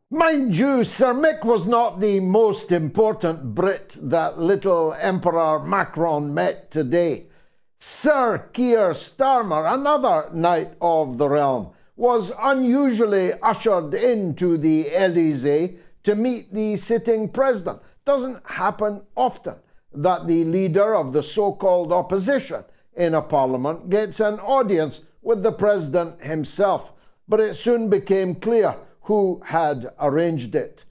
Mind you, Sir Mick was not the most important Brit that little Emperor Macron met today. Sir Keir Starmer, another knight of the realm, was unusually ushered into the Elysee to meet the sitting president. Doesn't happen often that the leader of the so-called opposition in a parliament gets an audience with the president himself, but it soon became clear who had arranged it.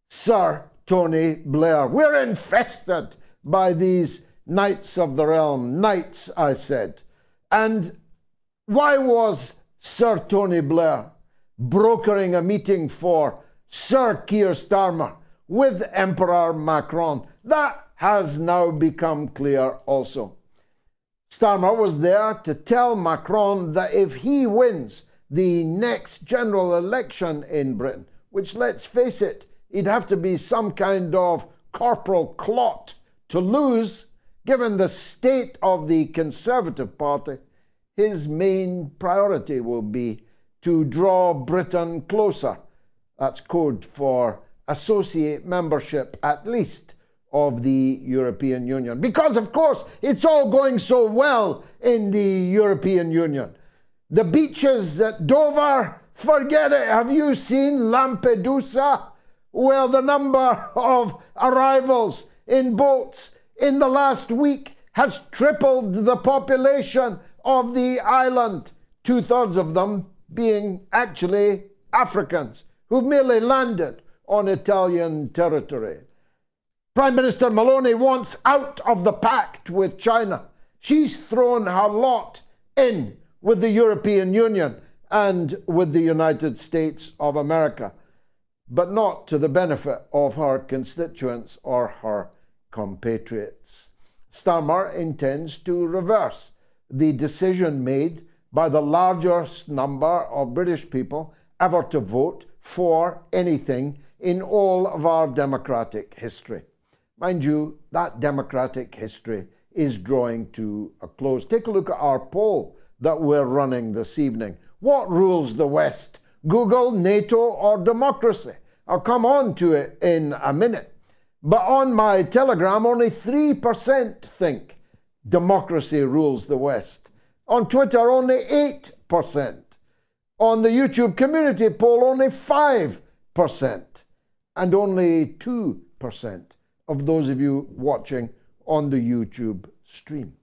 Sir Tony Blair. We're infested by these knights of the realm. Knights, I said. And why was Sir Tony Blair brokering a meeting for Sir Keir Starmer with Emperor Macron? That has now become clear also. Starmer was there to tell Macron that if he wins the next general election in Britain, which, let's face it, he'd have to be some kind of corporal clot to lose, given the state of the Conservative Party, his main priority will be to draw Britain closer. That's code for associate membership, at least, of the European Union. Because, of course, it's all going so well in the European Union. The beaches at Dover, forget it. Have you seen Lampedusa? Well, the number of arrivals in boats in the last week has tripled the population of the island, 2/3 of them being actually Africans who've merely landed on Italian territory. Prime Minister Maloney wants out of the pact with China. She's thrown her lot in with the European Union and with the United States of America, but not to the benefit of her constituents or her compatriots. Starmer intends to reverse the decision made by the largest number of British people ever to vote for anything in all of our democratic history. Mind you, that democratic history is drawing to a close. Take a look at our poll that we're running this evening. What rules the West? Google, NATO, or democracy? I'll come on to it in a minute. But on my Telegram, only 3% think democracy rules the West. On Twitter, only 8%. On the YouTube community poll, only 5%. And only 2% of those of you watching on the YouTube stream.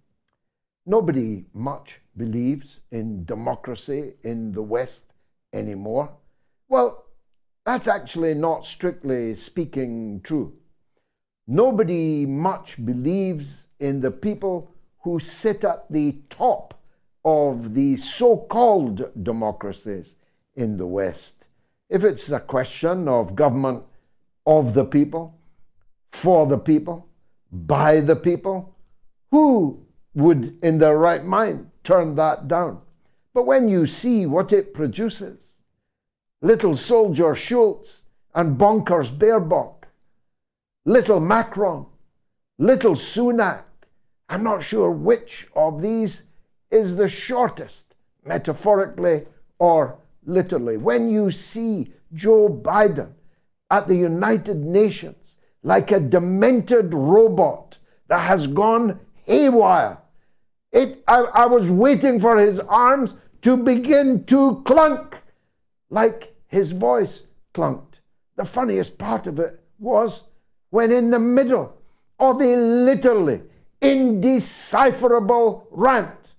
Nobody much believes in democracy in the West anymore. Well, that's actually not strictly speaking true. Nobody much believes in the people who sit at the top of the so-called democracies in the West. If it's a question of government of the people, for the people, by the people, who would in their right mind turn that down? But when you see what it produces, little soldier Schultz and bonkers Baerbock, little Macron, little Sunak, I'm not sure which of these is the shortest, metaphorically or literally. When you see Joe Biden at the United Nations like a demented robot that has gone haywire, I was waiting for his arms to begin to clunk like his voice clunked. The funniest part of it was when in the middle of a literally indecipherable rant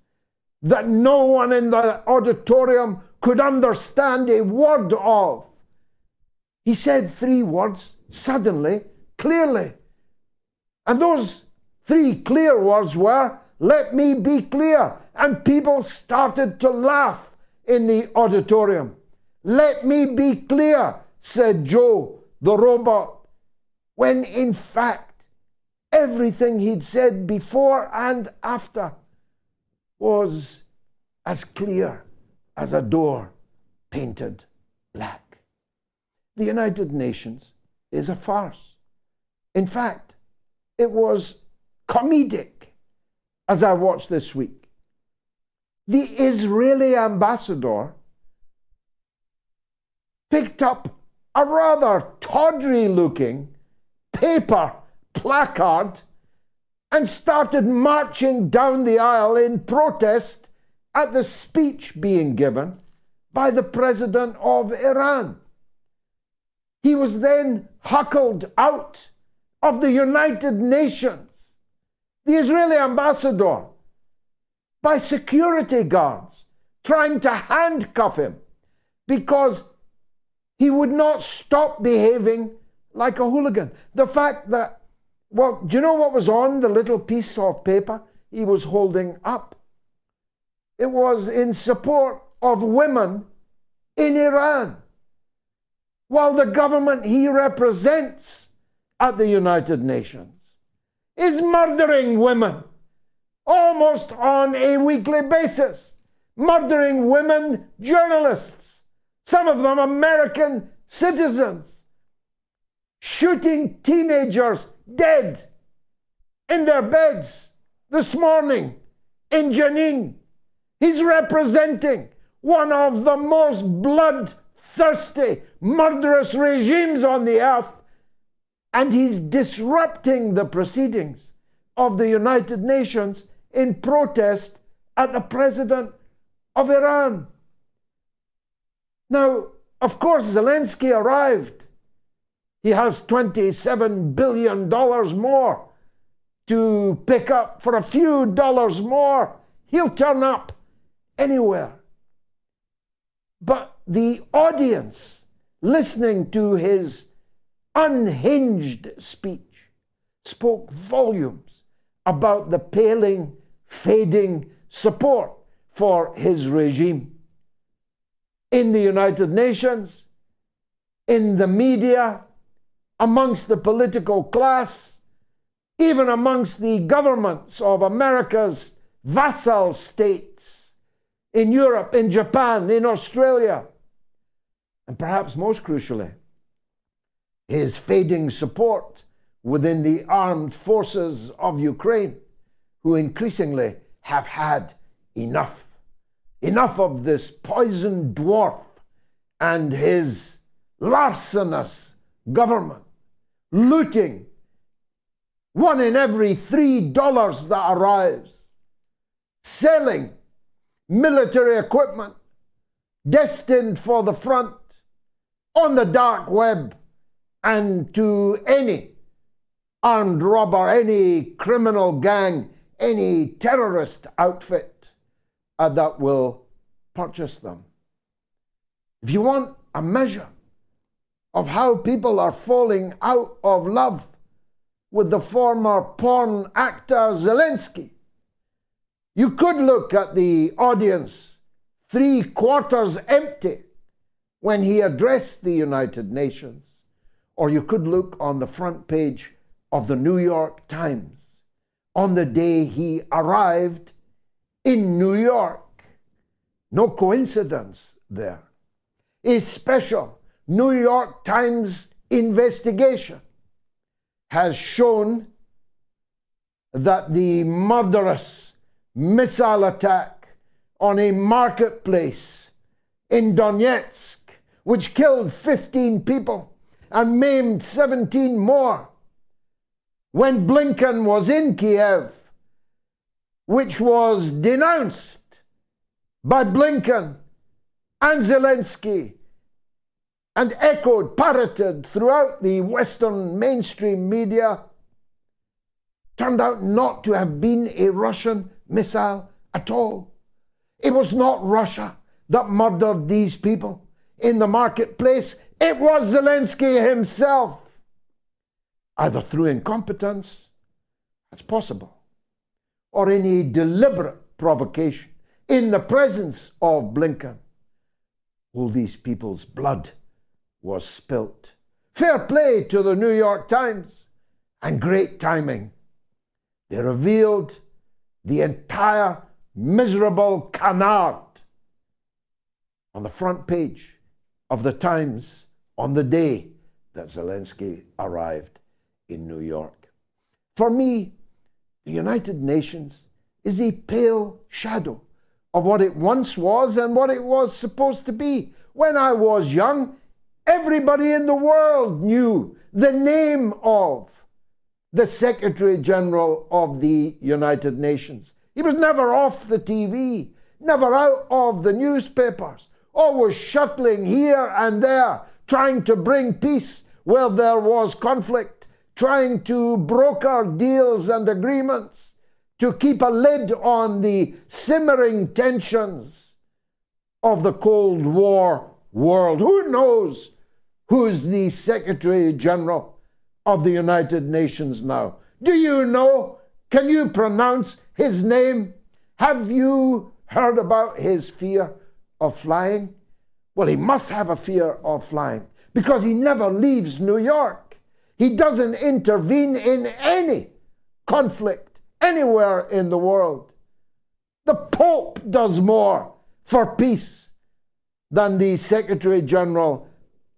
that no one in the auditorium could understand a word of, he said 3 words suddenly, clearly. And those 3 clear words were, "Let me be clear." And people started to laugh in the auditorium. "Let me be clear," said Joe, the robot, when in fact everything he'd said before and after was as clear as a door painted black. The United Nations is a farce. In fact, it was comedic as I watched this week. The Israeli ambassador picked up a rather tawdry-looking paper placard and started marching down the aisle in protest at the speech being given by the president of Iran. He was then huckled out of the United Nations, the Israeli ambassador, by security guards trying to handcuff him because he would not stop behaving like a hooligan. The fact that, well, do you know what was on the little piece of paper he was holding up? It was in support of women in Iran, while the government he represents at the United Nations is murdering women almost on a weekly basis, murdering women journalists, some of them American citizens, shooting teenagers dead in their beds this morning in Jenin. He's representing one of the most bloodthirsty, murderous regimes on the earth, and he's disrupting the proceedings of the United Nations in protest at the president of Iran. Now, of course, Zelensky arrived. He has $27 billion more to pick up for a few dollars more. He'll turn up anywhere. But the audience listening to his unhinged speech spoke volumes about the paling, fading support for his regime. In the United Nations, in the media, amongst the political class, even amongst the governments of America's vassal states, in Europe, in Japan, in Australia, and perhaps most crucially, his fading support within the armed forces of Ukraine, who increasingly have had enough of this poisoned dwarf and his larcenous government, looting $1 in every $3 that arrives, selling military equipment destined for the front on the dark web and to any armed robber, any criminal gang, any terrorist outfit that will purchase them. If you want a measure of how people are falling out of love with the former porn actor Zelensky, you could look at the audience 3/4 empty when he addressed the United Nations, or you could look on the front page of the New York Times on the day he arrived in New York. No coincidence there. A special New York Times investigation has shown that the murderous missile attack on a marketplace in Donetsk, which killed 15 people and maimed 17 more, when Blinken was in Kiev, which was denounced by Blinken and Zelensky and echoed, parroted throughout the Western mainstream media, turned out not to have been a Russian missile at all. It was not Russia that murdered these people in the marketplace. It was Zelensky himself, either through incompetence, that's possible, or any deliberate provocation in the presence of Blinken. All these people's blood was spilt. Fair play to the New York Times, and great timing. They revealed the entire miserable canard on the front page of the Times on the day that Zelensky arrived in New York. For me, the United Nations is a pale shadow of what it once was and what it was supposed to be. When I was young, Everybody in the world knew the name of the Secretary General of the United Nations. He was never off the TV, never out of the newspapers, always shuttling here and there, trying to bring peace where there was conflict, trying to broker deals and agreements, to keep a lid on the simmering tensions of the Cold War world. Who knows who's the Secretary General of the United Nations now? Do you know? Can you pronounce his name? Have you heard about his fear of flying? Well, he must have a fear of flying because he never leaves New York. He doesn't intervene in any conflict anywhere in the world. The Pope does more for peace than the Secretary General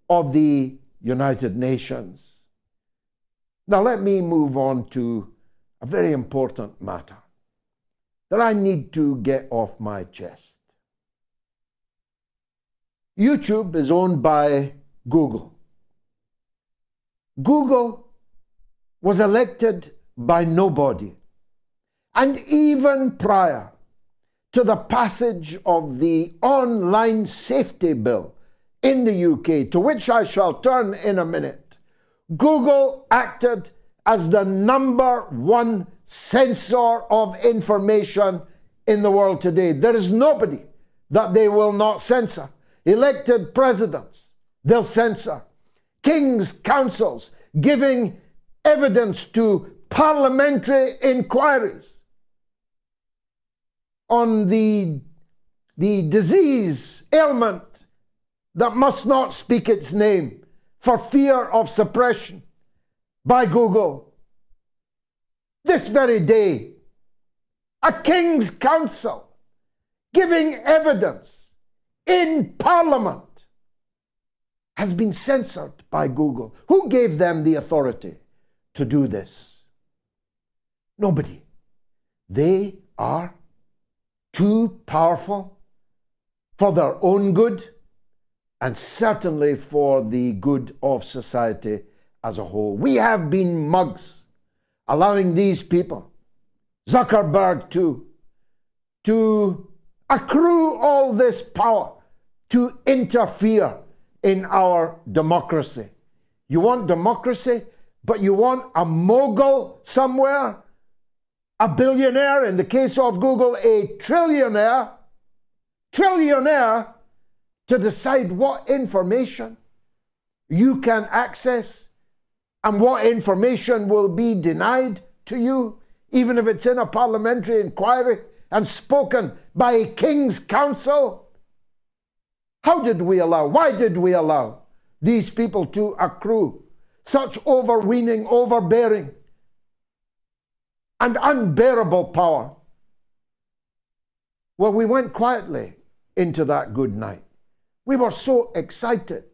of the United Nations. Now let me move on to a very important matter that I need to get off my chest. YouTube is owned by Google. Google was elected by nobody. And even prior to the passage of the online safety bill in the UK, to which I shall turn in a minute, Google acted as the #1 censor of information in the world today. There is nobody that they will not censor. Elected presidents, they'll censor. King's councils giving evidence to parliamentary inquiries on the disease, ailment that must not speak its name for fear of suppression by Google. This very day, a King's Council giving evidence in Parliament has been censored by Google. Who gave them the authority to do this? Nobody. They are too powerful for their own good and certainly for the good of society as a whole. We have been mugs, allowing these people, Zuckerberg too, to accrue all this power to interfere in our democracy. You want democracy, but you want a mogul somewhere, a billionaire, in the case of Google, a trillionaire to decide what information you can access and what information will be denied to you, even if it's in a parliamentary inquiry and spoken by a King's Council. Why did we allow these people to accrue such overweening, overbearing, and unbearable power? Well, we went quietly into that good night. We were so excited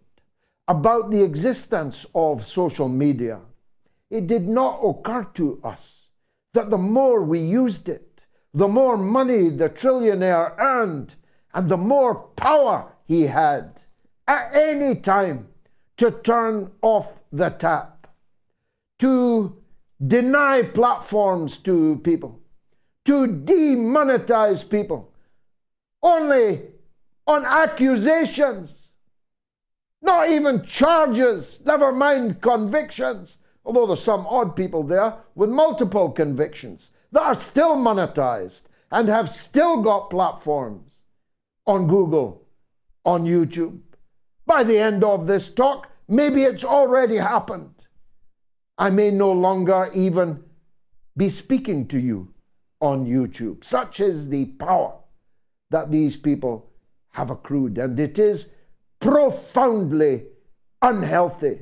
about the existence of social media. It did not occur to us that the more we used it, the more money the trillionaire earned and the more power he had at any time to turn off the tap, to deny platforms to people, to demonetize people, only on accusations, not even charges, never mind convictions, although there's some odd people there with multiple convictions that are still monetized and have still got platforms on Google, on YouTube. By the end of this talk, maybe it's already happened. I may no longer even be speaking to you on YouTube. Such is the power that these people have accrued, and it is profoundly unhealthy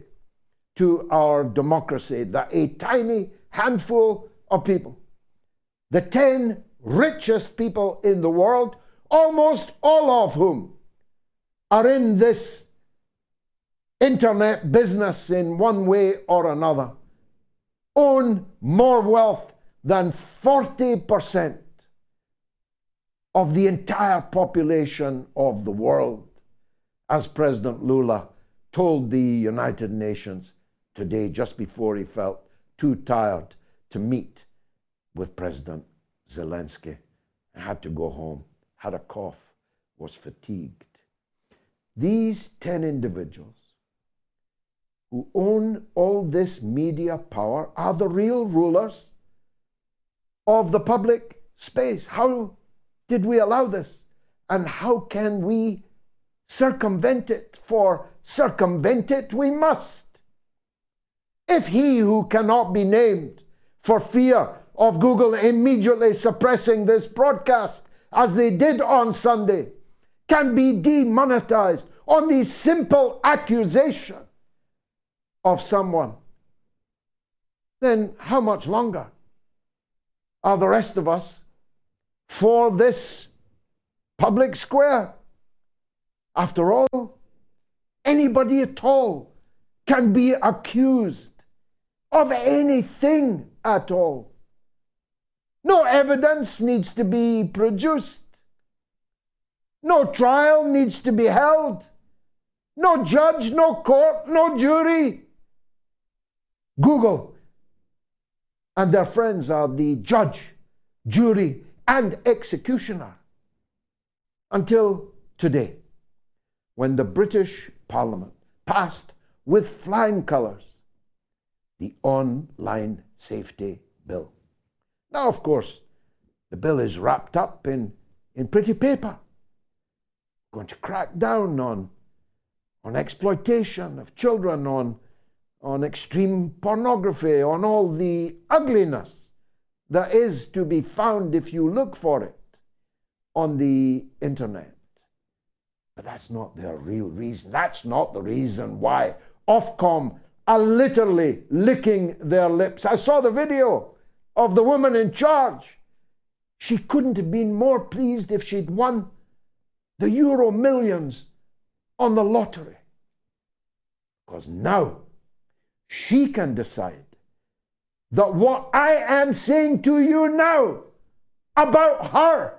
to our democracy that a tiny handful of people, the 10 richest people in the world, almost all of whom are in this internet business in one way or another, own more wealth than 40% of the entire population of the world, as President Lula told the United Nations today, just before he felt too tired to meet with President Zelensky. I had to go home, had a cough, was fatigued. These 10 individuals who own all this media power are the real rulers of the public space. How did we allow this? And how can we circumvent it? For circumvent it we must. If he who cannot be named, for fear of Google immediately suppressing this broadcast, as they did on Sunday, can be demonetized on the simple accusation of someone, then how much longer are the rest of us for this public square? After all, anybody at all can be accused of anything at all. No evidence needs to be produced. No trial needs to be held. No judge, no court, no jury. Google and their friends are the judge, jury, and executioner. Until today, when the British Parliament passed with flying colours the Online Safety Bill. Now, of course, the bill is wrapped up in pretty paper. Going to crack down on exploitation of children, on extreme pornography, on all the ugliness that is to be found if you look for it on the internet. But that's not their real reason. That's not the reason why Ofcom are literally licking their lips. I saw the video of the woman in charge. She couldn't have been more pleased if she'd won the Euro millions on the lottery. Because now she can decide that what I am saying to you now about her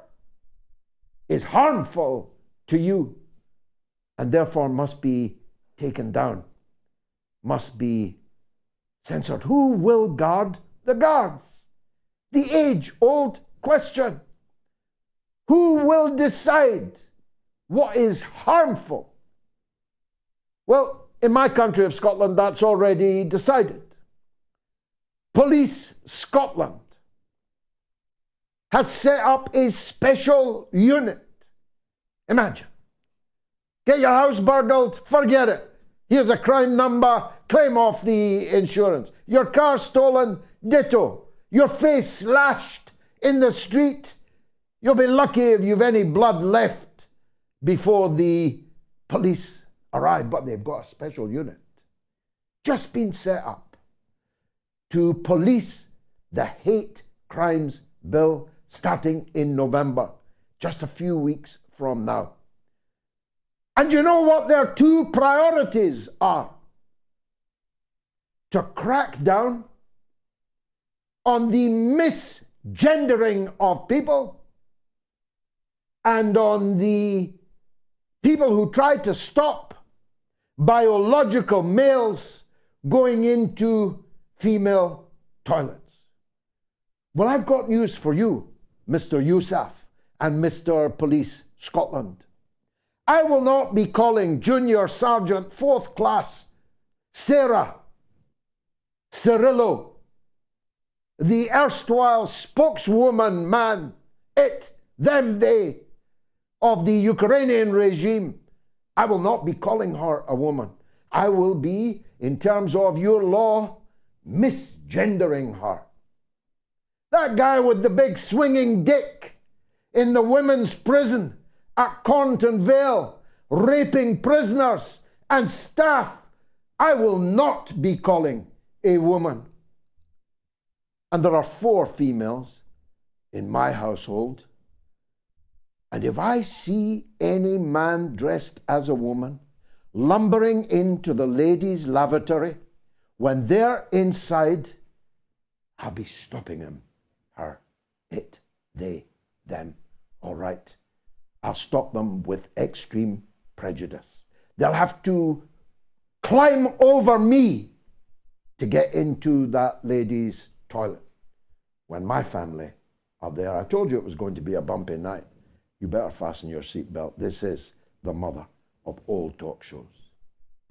is harmful to you and therefore must be taken down, must be censored. Who will guard the guards? The age-old question. Who will decide what is harmful? Well, in my country of Scotland, that's already decided. Police Scotland has set up a special unit. Imagine. Get your house burgled, forget it. Here's a crime number, claim off the insurance. Your car stolen, ditto. Your face slashed in the street. You'll be lucky if you've any blood left before the police arrive. But they've got a special unit just been set up to police the hate crimes bill starting in November, just a few weeks from now. And you know what their two priorities are? To crack down on the misgendering of people and on the people who try to stop biological males going into female toilets. Well, I've got news for you, Mr. Yousaf and Mr. Police Scotland. I will not be calling Junior Sergeant 4th Class Sarah Cirillo the erstwhile spokeswoman man, it, them, they, of the Ukrainian regime. I will not be calling her a woman. I will be, in terms of your law, misgendering her. That guy with the big swinging dick in the women's prison at Cornton Vale, raping prisoners and staff, I will not be calling a woman. And there are 4 females in my household. And if I see any man dressed as a woman lumbering into the ladies' lavatory when they're inside, I'll be stopping him, her, it, they, them. All right. I'll stop them with extreme prejudice. They'll have to climb over me to get into that lady's toilet. When my family are there, I told you it was going to be a bumpy night. You better fasten your seatbelt. This is the mother of all talk shows.